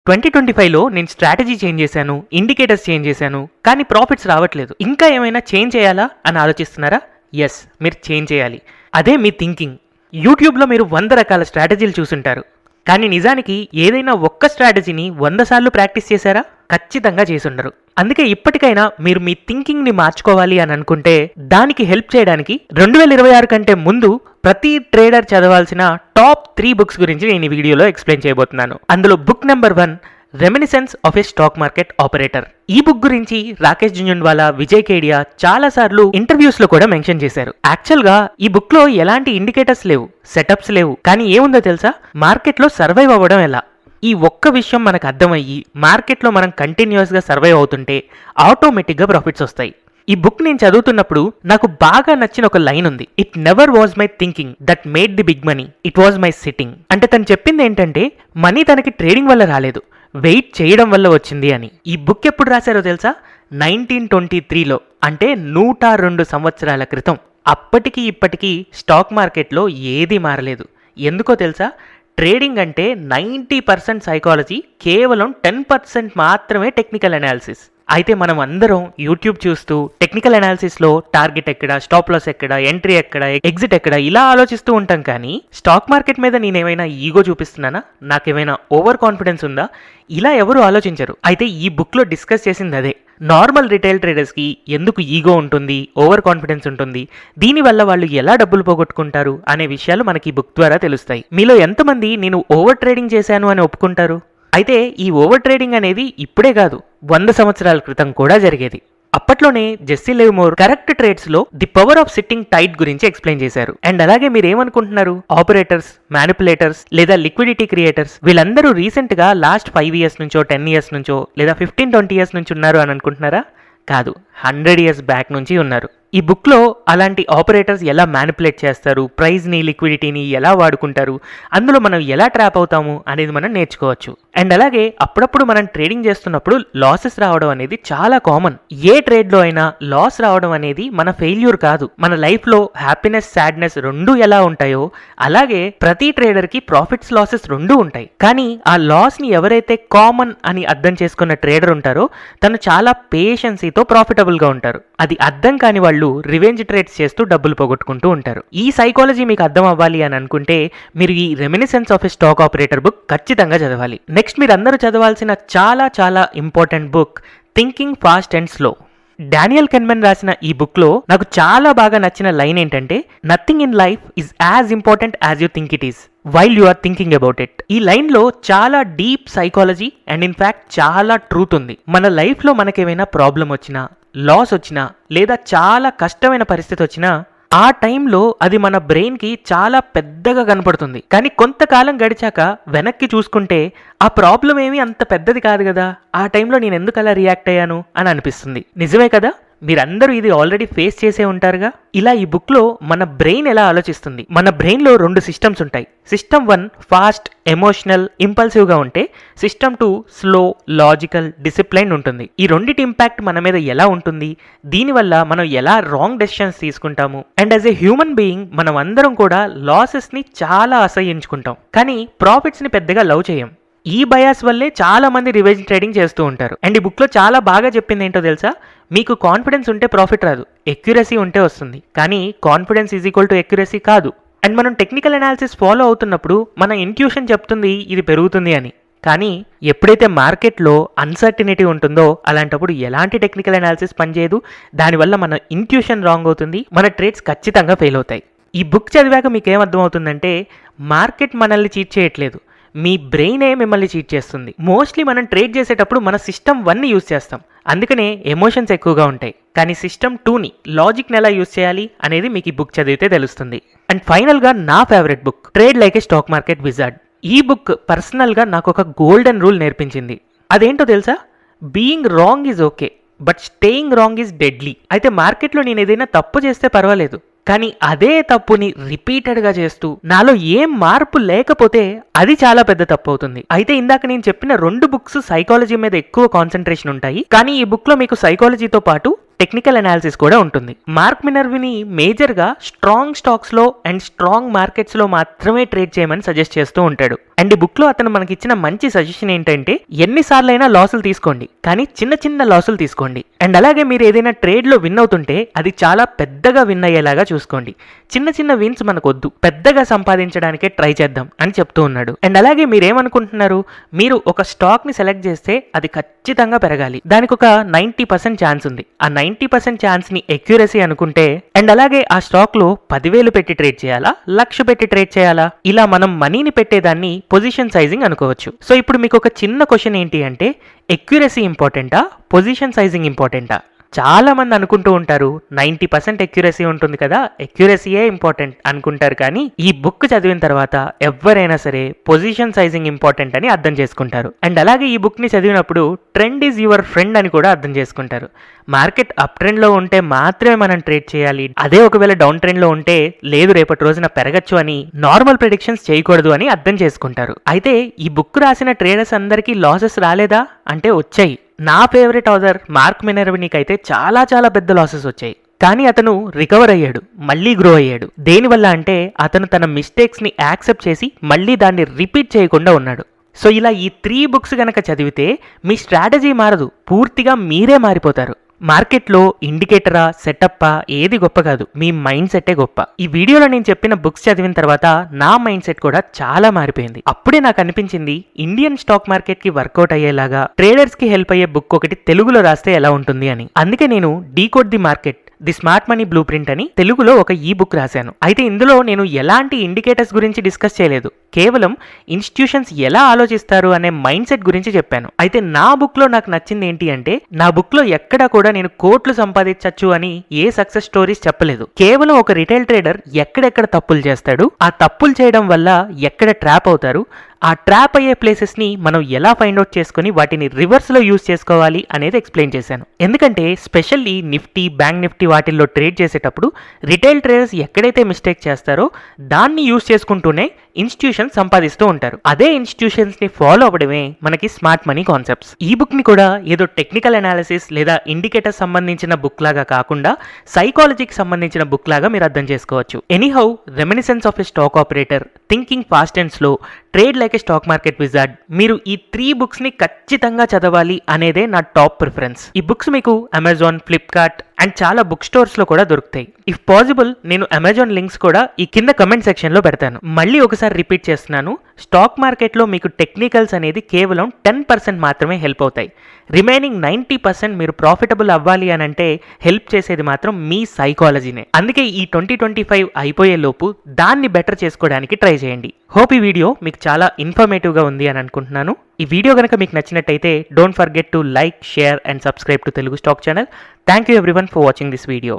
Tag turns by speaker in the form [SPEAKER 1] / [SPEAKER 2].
[SPEAKER 1] 2025లో నేను strategy change చేశాను, indicators change చేశాను, కానీ ప్రాఫిట్స్ రావట్లేదు. ఇంకా ఏమైనా చేంజ్ చేయాలా అని ఆలోచిస్తున్నారా? ఎస్, మీరు చేంజ్ చేయాలి. అదే మీ థింకింగ్. యూట్యూబ్లో మీరు 100 రకాల స్ట్రాటజీలు చూసుంటారు, కానీ నిజానికి ఏదైనా ఒక్క స్ట్రాటజీని 100 సార్లు ప్రాక్టీస్ చేశారా? ఖచ్చితంగా చేసుండరు. అందుకే ఇప్పటికైనా మీరు మీ థింకింగ్ని మార్చుకోవాలి అని అనుకుంటే దానికి హెల్ప్ చేయడానికి 2026 కంటే ముందు ప్రతి ట్రేడర్ చదవాల్సిన టాప్ 3 బుక్స్ గురించి నేను ఈ వీడియోలో ఎక్స్ప్లెయిన్ చేయబోతున్నాను. అందులో book number 1 reminiscence of a stock market operator. ఈ బుక్ గురించి రాకేష్ జుంజున్వాలా, విజయ్ కేడియా చాలా సార్లు ఇంటర్వ్యూస్ లో కూడా మెన్షన్ చేశారు. యాక్చువల్ గా ఈ బుక్ లో ఎలాంటి ఇండికేటర్స్ లేవు, సెటప్స్ లేవు, కానీ ఏముందో తెలుసా? మార్కెట్ లో సర్వైవ్ అవ్వడం ఎలా. ఈ ఒక్క విషయం మనకు అర్థమయ్యి మార్కెట్లో మనం కంటిన్యూస్ గా సర్వైవ్ అవుతుంటే ఆటోమేటిక్ గా ప్రాఫిట్స్ వస్తాయి. ఈ బుక్ నేను చదువుతున్నప్పుడు నాకు బాగా నచ్చిన ఒక లైన్ ఉంది. It never was my thinking that made the big money, it was my sitting. అంటే తను చెప్పింది ఏంటంటే మనీ తనకి ట్రేడింగ్ వల్ల రాలేదు, వెయిట్ చేయడం వల్ల వచ్చింది అని. ఈ బుక్ ఎప్పుడు రాశారో తెలుసా? 1923లో, అంటే 102 సంవత్సరాల క్రితం. అప్పటికి ఇప్పటికీ స్టాక్ మార్కెట్లో ఏది మారలేదు. ఎందుకో తెలుసా? ట్రేడింగ్ అంటే 90% సైకాలజీ, కేవలం 10% మాత్రమే టెక్నికల్ అనాలిసిస్. అయితే మనం అందరం యూట్యూబ్ చూస్తూ టెక్నికల్ అనాలిసిస్లో టార్గెట్ ఎక్కడ, స్టాప్ లాస్ ఎక్కడ, ఎంట్రీ ఎక్కడ, ఎగ్జిట్ ఎక్కడ ఇలా ఆలోచిస్తూ ఉంటాం. కానీ స్టాక్ మార్కెట్ మీద నేనేమైనా ఈగో చూపిస్తున్నానా, నాకేమైనా ఓవర్ కాన్ఫిడెన్స్ ఉందా, ఇలా ఎవరు ఆలోచించరు. అయితే ఈ బుక్లో డిస్కస్ చేసింది అదే. నార్మల్ రిటైల్ ట్రేడర్స్కి ఎందుకు ఈగో ఉంటుంది, ఓవర్ కాన్ఫిడెన్స్ ఉంటుంది, దీనివల్ల వాళ్ళు ఎలా డబ్బులు పోగొట్టుకుంటారు అనే విషయాలు మనకి ఈ బుక్ ద్వారా తెలుస్తాయి. మీలో ఎంతమంది నేను ఓవర్ ట్రేడింగ్ చేశాను అని ఒప్పుకుంటారు? అయితే ఈ ఓవర్ ట్రేడింగ్ అనేది ఇప్పుడే కాదు, 100 సంవత్సరాల క్రితం కూడా జరిగేది. అప్పట్లోనే జెస్సీ లివర్మోర్ కరెక్ట్ ట్రేడ్స్ లో the power of sitting tight గురించి ఎక్స్ప్లెయిన్ చేశారు. అండ్ అలాగే మీరు ఏమనుకుంటున్నారు? ఆపరేటర్స్, మ్యానిపులేటర్స్ లేదా లిక్విడిటీ క్రియేటర్స్ వీళ్ళందరూ రీసెంట్ గా లాస్ట్ 5 ఇయర్స్ నుంచో 10 ఇయర్స్ నుంచో లేదా 15-20 ఇయర్స్ నుంచి ఉన్నారు అని అనుకుంటున్నారా? కాదు, 100 ఇయర్స్ బ్యాక్ నుంచి ఉన్నారు. ఈ బుక్లో అలాంటి ఆపరేటర్స్ ఎలా మ్యానిపులేట్ చేస్తారు, ప్రైజ్ని, లిక్విడిటీని ఎలా వాడుకుంటారు, అందులో మనం ఎలా ట్రాప్ అవుతాము అనేది మనం నేర్చుకోవచ్చు. అండ్ అలాగే అప్పుడప్పుడు మనం ట్రేడింగ్ చేస్తున్నప్పుడు లాసెస్ రావడం అనేది చాలా కామన్. ఏ ట్రేడ్లో అయినా లాస్ రావడం అనేది మన ఫెయిల్యూర్ కాదు. మన లైఫ్లో హ్యాపీనెస్, సాడ్నెస్ రెండూ ఎలా ఉంటాయో అలాగే ప్రతి ట్రేడర్కి ప్రాఫిట్స్, లాసెస్ రెండూ ఉంటాయి. కానీ ఆ లాస్ని ఎవరైతే కామన్ అని అర్థం చేసుకున్న ట్రేడర్ ఉంటారో తను చాలా పేషెన్సీతో ప్రాఫిటబుల్గా ఉంటారు. అది అర్థం కాని వాళ్ళు రివెంజ్ ట్రేడ్స్ చేస్తూ డబ్బులు పోగొట్టుకుంటూ ఉంటారు. ఈ సైకాలజీ మీకు అర్థం అవ్వాలి అని అనుకుంటే మీరు ఈ reminiscence of a stock operator book ఖచ్చితంగా చదవాలి. నెక్స్ట్ మీరు అందరూ చదవాల్సిన చాలా చాలా important book thinking fast and slow. Daniel Kahneman రాసిన ఈ బుక్ లో నాకు చాలా బాగా నచ్చిన లైన్ ఏంటంటే, nothing in life is as important as you think it is while you are thinking about it. ఈ లైన్ లో చాలా డీప్ సైకాలజీ అండ్ ఇన్ఫాక్ట్ చాలా ట్రూత్ ఉంది. మన లైఫ్ లో మనకేమైనా ప్రాబ్లం వచ్చినా, లాస్ వచ్చినా లేదా చాలా కష్టమైన పరిస్థితి వచ్చినా ఆ టైంలో అది మన బ్రెయిన్కి చాలా పెద్దగా కనపడుతుంది. కానీ కొంతకాలం గడిచాక వెనక్కి చూసుకుంటే ఆ ప్రాబ్లం ఏమీ అంత పెద్దది కాదు కదా, ఆ టైంలో నేను ఎందుకు అలా రియాక్ట్ అయ్యాను అని అనిపిస్తుంది. నిజమే కదా? మీరందరూ ఇది ఆల్రెడీ ఫేస్ చేసే ఉంటారుగా. ఇలా ఈ బుక్లో మన బ్రెయిన్ ఎలా ఆలోచిస్తుంది. మన బ్రెయిన్లో 2 సిస్టమ్స్ ఉంటాయి. సిస్టమ్ 1 ఫాస్ట్, ఎమోషనల్, ఇంపల్సివ్గా ఉంటే సిస్టమ్ 2 స్లో, లాజికల్, డిసిప్లైన్ ఉంటుంది. ఈ రెండిటి ఇంపాక్ట్ మన మీద ఎలా ఉంటుంది, దీనివల్ల మనం ఎలా రాంగ్ డెసిషన్స్ తీసుకుంటాము. And as a human being మనం అందరం కూడా లాసెస్ని చాలా అసహ్యించుకుంటాం, కానీ ప్రాఫిట్స్ని పెద్దగా లవ్ చేయం. ఈ బయాస్ వల్లే చాలా మంది రివెంజ్ ట్రేడింగ్ చేస్తూ ఉంటారు. అండ్ ఈ బుక్లో చాలా బాగా చెప్పింది ఏంటో తెలుసా? మీకు కాన్ఫిడెన్స్ ఉంటే ప్రాఫిట్ రాదు, ఎక్యురసీ ఉంటే వస్తుంది. కానీ confidence is equal to accuracy కాదు. అండ్ మనం టెక్నికల్ అనాలిసిస్ ఫాలో అవుతున్నప్పుడు మన ఇంట్యూషన్ చెప్తుంది ఇది పెరుగుతుంది అని. కానీ ఎప్పుడైతే మార్కెట్లో అన్సర్టినిటీ ఉంటుందో అలాంటప్పుడు ఎలాంటి టెక్నికల్ అనాలిసిస్ పనిచేయదు. దానివల్ల మన ఇంట్యూషన్ రాంగ్ అవుతుంది, మన ట్రేడ్స్ ఖచ్చితంగా ఫెయిల్ అవుతాయి. ఈ బుక్ చదివాక మీకు ఏమర్థమవుతుందంటే మార్కెట్ మనల్ని చీట్ చేయట్లేదు, మీ బ్రెయినే మిమ్మల్ని చీట్ చేస్తుంది. మోస్ట్లీ మనం ట్రేడ్ చేసేటప్పుడు మన సిస్టమ్ 1ని యూజ్ చేస్తాం, అందుకనే ఎమోషన్స్ ఎక్కువగా ఉంటాయి. కానీ సిస్టమ్ 2ని, లాజిక్ని ఎలా యూజ్ చేయాలి అనేది మీకు ఈ బుక్ చదివితే తెలుస్తుంది. అండ్ ఫైనల్గా నా ఫేవరెట్ బుక్ ట్రేడ్ లైక్ ఏ స్టాక్ మార్కెట్ విజార్డ్. ఈ బుక్ పర్సనల్గా నాకు ఒక గోల్డెన్ రూల్ నేర్పించింది. అదేంటో తెలుసా? Being wrong is okay but staying wrong is deadly. అయితే మార్కెట్లో నేను ఏదైనా తప్పు చేస్తే పర్వాలేదు, కానీ అదే తప్పుని రిపీటెడ్గా చేస్తూ నాలో ఏం మార్పు లేకపోతే అది చాలా పెద్ద తప్పు అవుతుంది. అయితే ఇందాక నేను చెప్పిన 2 బుక్స్ సైకాలజీ మీద ఎక్కువ కాన్సన్ట్రేషన్ ఉంటాయి, కానీ ఈ బుక్లో మీకు సైకాలజీతో పాటు టెక్నికల్ అనాలిసిస్ కూడా ఉంటుంది. మార్క్ మినర్విని మేజర్గా స్ట్రాంగ్ స్టాక్స్లో అండ్ స్ట్రాంగ్ మార్కెట్స్లో మాత్రమే ట్రేడ్ చేయమని సజెస్ట్ చేస్తూ ఉంటాడు. అండ్ ఈ బుక్లో అతను మనకి ఇచ్చిన మంచి సజెషన్ ఏంటంటే ఎన్నిసార్లైనా లాసులు తీసుకోండి, కానీ చిన్న చిన్న లాసులు తీసుకోండి. అండ్ అలాగే మీరు ఏదైనా ట్రేడ్లో విన్ అవుతుంటే అది చాలా పెద్దగా విన్ అయ్యేలాగా చూసుకోండి. చిన్న చిన్న విన్స్ మనకు వద్దు, పెద్దగా సంపాదించడానికే ట్రై చేద్దాం అని చెప్తూ ఉన్నాడు. అండ్ అలాగే మీరేమనుకుంటున్నారు, మీరు ఒక స్టాక్ని సెలెక్ట్ చేస్తే అది ఖచ్చితంగా పెరగాలి, దానికి ఒక 90% ఛాన్స్ ఉంది. ఆ 90% ఛాన్స్ని ఎక్యురసీ అనుకుంటే, అండ్ అలాగే ఆ స్టాక్లో 10,000 పెట్టి ట్రేడ్ చేయాలా, 1,00,000 పెట్టి ట్రేడ్ చేయాలా, ఇలా మనం మనీని పెట్టేదాన్ని పొజిషన్ సైజింగ్ అనుకోవచ్చు. సో ఇప్పుడు మీకు ఒక చిన్న క్వశ్చన్ ఏంటి అంటే, ఎక్యురసీ ఇంపార్టెంటా, పొజిషన్ సైజింగ్ ఇంపార్టెంటా? చాలా మంది అనుకుంటూ ఉంటారు 90% ఎక్యురసీ ఉంటుంది కదా, ఎక్యురసీయే ఇంపార్టెంట్ అనుకుంటారు. కానీ ఈ బుక్ చదివిన తర్వాత ఎవరైనా సరే పొజిషన్ సైజింగ్ ఇంపార్టెంట్ అని అర్థం చేసుకుంటారు. అండ్ అలాగే ఈ బుక్ ని చదివినప్పుడు ట్రెండ్ ఈజ్ యువర్ ఫ్రెండ్ అని కూడా అర్థం చేసుకుంటారు. మార్కెట్ అప్ ట్రెండ్ లో ఉంటే మాత్రమే మనం ట్రేడ్ చేయాలి, అదే ఒకవేళ డౌన్ ట్రెండ్ లో ఉంటే లేదు రేపటి రోజున పెరగచ్చు అని నార్మల్ ప్రెడిక్షన్స్ చేయకూడదు అని అర్థం చేసుకుంటారు. అయితే ఈ బుక్ రాసిన ట్రేడర్స్ అందరికీ లాసెస్ రాలేదా అంటే వచ్చాయి. నా ఫేవరెట్ ఆథర్ మార్క్ మినర్వినికి అయితే చాలా చాలా పెద్ద లాసెస్ వచ్చాయి. కానీ అతను రికవర్ అయ్యాడు, మళ్ళీ గ్రో అయ్యాడు. దేనివల్ల అంటే అతను తన మిస్టేక్స్ని యాక్సెప్ట్ చేసి మళ్ళీ దాన్ని రిపీట్ చేయకుండా ఉన్నాడు. సో ఇలా ఈ 3 బుక్స్ గనక చదివితే మీ స్ట్రాటజీ మారదు, పూర్తిగా మీరే మారిపోతారు. మార్కెట్లో ఇండికేటరా సెటప్పా ఏది గొప్ప కాదు, మీ మైండ్ సెట్టే గొప్ప. ఈ వీడియోలో నేను చెప్పిన బుక్స్ చదివిన తర్వాత నా మైండ్ సెట్ కూడా చాలా మారిపోయింది. అప్పుడే నాకు అనిపించింది ఇండియన్ స్టాక్ మార్కెట్ కి వర్కౌట్ అయ్యేలాగా ట్రేడర్స్ కి హెల్ప్ అయ్యే బుక్ ఒకటి తెలుగులో రాస్తే ఎలా ఉంటుంది అని. అందుకే నేను decode the market the smart money blue print అని తెలుగులో ఒక ఈ బుక్ రాశాను. అయితే ఇందులో నేను ఎలాంటి ఇండికేటర్స్ గురించి డిస్కస్ చేయలేదు, కేవలం ఇన్స్టిట్యూషన్స్ ఎలా ఆలోచిస్తారు అనే మైండ్ సెట్ గురించి చెప్పాను. అయితే నా బుక్ లో నాకు నచ్చింది ఏంటి అంటే, నా బుక్ లో ఎక్కడా కూడా నేను కోట్లు సంపాదించచ్చు అని ఏ సక్సెస్ స్టోరీస్ చెప్పలేదు. కేవలం ఒక రిటైల్ ట్రేడర్ ఎక్కడెక్కడ తప్పులు చేస్తాడు, ఆ తప్పులు చేయడం వల్ల ఎక్కడ ట్రాప్ అవుతారు, ఆ ట్రాప్ అయ్యే ప్లేసెస్ ని మనం ఎలా ఫైండ్ అవుట్ చేసుకుని వాటిని రివర్స్ లో యూజ్ చేసుకోవాలి అనేది ఎక్స్ప్లెయిన్ చేశాను. ఎందుకంటే స్పెషల్లీ నిఫ్టీ, బ్యాంక్ నిఫ్టీ వాటిల్లో ట్రేడ్ చేసేటప్పుడు రిటైల్ ట్రేడర్స్ ఎక్కడైతే మిస్టేక్ చేస్తారో దాన్ని యూజ్ చేసుకుంటూనే ఇన్స్టిట్యూషన్స్ సంపాదిస్తూ ఉంటారు. అదే ఇన్స్టిట్యూషన్స్ ని ఫాలో అవ్వడమే మనకి స్మార్ట్ మనీ కాన్సెప్ట్స్. ఈ బుక్ ని కూడా ఏదో టెక్నికల్ అనాలిసిస్ లేదా ఇండికేటర్ సంబంధించిన బుక్ లాగా కాకుండా సైకాలజీకి సంబంధించిన బుక్ లాగా మీరు అర్థం చేసుకోవచ్చు. Anyhow, reminiscence of a stock operator, thinking fast and slow, trade like a stock market wizard, మీరు ఈ 3 బుక్స్ ని ఖచ్చితంగా చదవాలి అనేదే నా టాప్ ప్రిఫరెన్స్. ఈ బుక్స్ మీకు అమెజాన్, ఫ్లిప్కార్ట్ అండ్ చాలా బుక్ స్టోర్స్ లో కూడా దొరుకుతాయి. ఇఫ్ పాసిబుల్ నేను అమెజాన్ లింక్స్ కూడా ఈ కింద కమెంట్ సెక్షన్ లో పెడతాను. మళ్ళీ ఒకసారి రిపీట్ చేస్తున్నాను, స్టాక్ మార్కెట్ లో మీకు టెక్నికల్స్ అనేది కేవలం 10% మాత్రమే హెల్ప్ అవుతాయి. రిమైనింగ్ 90% మీరు ప్రాఫిటబుల్ అవ్వాలి అని అంటే హెల్ప్ చేసేది మాత్రం మీ సైకాలజీనే. అందుకే ఈ 2025 అయిపోయే లోపు దాన్ని బెటర్ చేసుకోవడానికి ట్రై చేయండి. హోప్ ఈ వీడియో మీకు చాలా ఇన్ఫర్మేటివ్ గా ఉంది అని అనుకుంటున్నాను. ఈ వీడియో కనుక మీకు నచ్చినట్టయితే don't forget to like, share and subscribe to Telugu stock channel. Thank you everyone for watching this video.